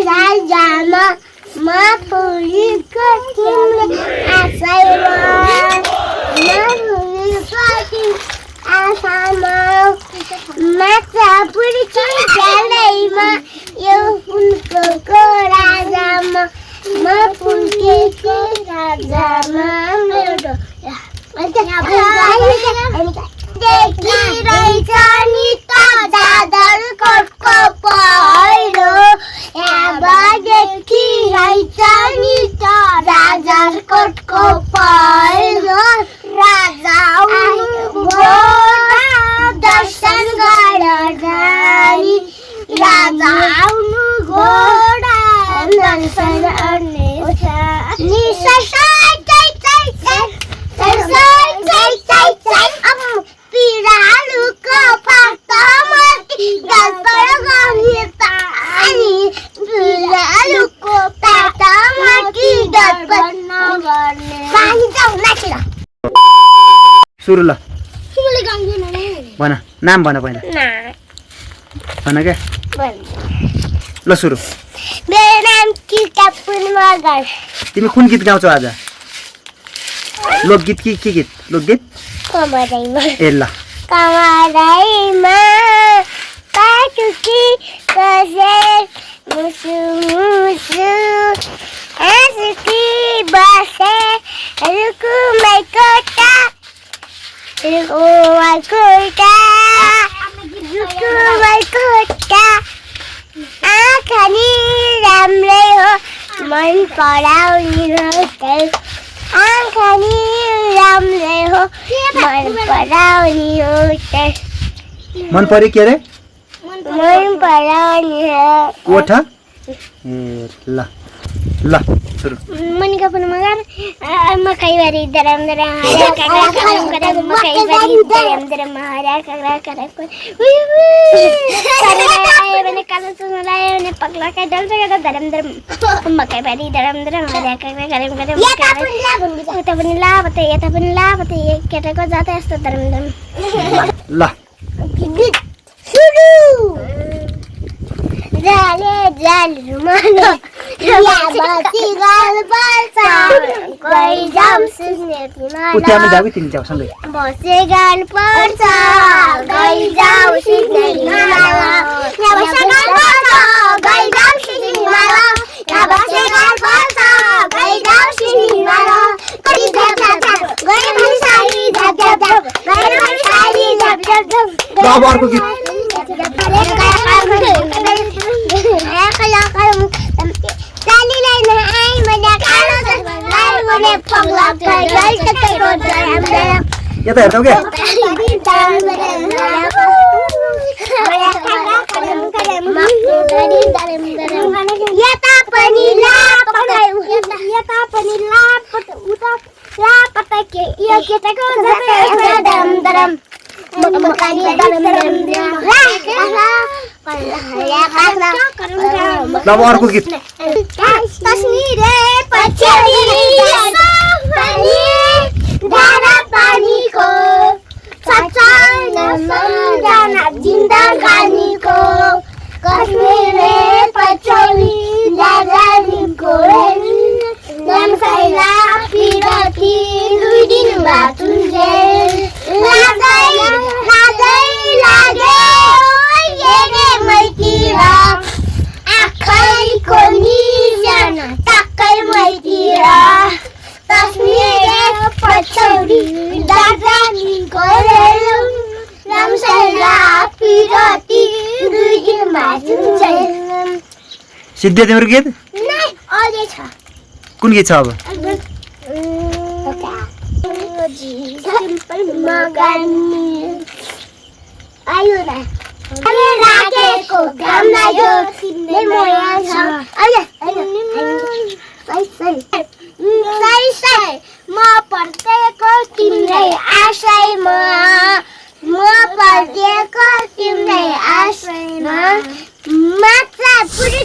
राजामा म पुरीको तिमीले आशैमा आशामा माछा पुरीको जालैमा यो फुलको राजामा म पुरीको राजामा देखिरहेछ नि त जाजरकोटको पहिरो देखिरहेछ नि त जाजरकोटको पहिरो राजा दर्शन गर राजा आउनु घोडा दर्शन गर्ने पिरालुको पातामाथि गल्पर गर्ने तानी पिरालुको पातामाथि गल्पर नगर्ने पानी जाऊ नाचेर सुरु ल सुरुले गाउँदैन नि भन नाम भन पहिला भन के ल सुरु मेरो नाम कितापुन मगर तिमी कुन गीत गाउँछौ आज लोकगीत कि के गीत लोकगीत कमराइमा ए ल कमराइमा पाटुकी कसे मुसु मुसु आसुकी बसे रुकुमै कोटा रुकुमै कोटा आँखानी राम्रै हो मन पराउने हो आँखानी राम्रै हो मन पराउने हो मन पर्यो के रे मन पराउने हो कोठा ए ल ल सुरु मनिका पनि मगर मकैबारी दरम दरम हरा काका करम करम मकैबारी दरम दरम हरा काका करम आए मैंने काला सुन लाए मैंने पगला का डल से दरम दरम मकैबारी दरम दरम हरा काका करम करम ये पनि ला बते ये केटा को जाते यस्तो दरम दरम ल सुरु जाले रुमालो या बसी गाल पर्छ कोही जाम सुन्ने तिमीलाई उठ्यामा जाऊ तिमी जाऊ सँगै बसे गाल पर्छ कोही जाऊ सुन्ने तिमीलाई या बसे गाल पर्छ कोही जाऊ सुन्ने तिमीलाई या बसे गाल पर्छ कोही जाऊ सुन्ने तिमीलाई कोही झप झप गए पनि सारी झप झप गए पनि सारी झप झप ल अब अर्को गीत यता हेर्छौ के यता पनि लापट उता लापट के यो केटाको दरम दरम मकानी दरम दरम ल अब अर्को गीत तस्मिरे पछ्याउनी धारा पानीको सच्चाइ नसम्झना जिन्दगानीको कश्मीरे पछ्याउनी दार्जिलिङको नम्साइला पिरती 2 दिन बाँचुन्जेल लाजै लागे ये मैतिर आँखैको निशान टक्कै मैतिर तस्मिरे पछ्याउनी दार्जिलिङको नम्साइला पिरती 2 दिन बाँचुन्जेल सिद्धे तिम्रो गीत अझै छ कुन गीत छ अब आयो न अरे राखेको घाम लाग्यो तिमीले मोया छ सही म पर्देको तिम्रै आशैमा म पर्देको तिम्रै आशैमा माछा पुरी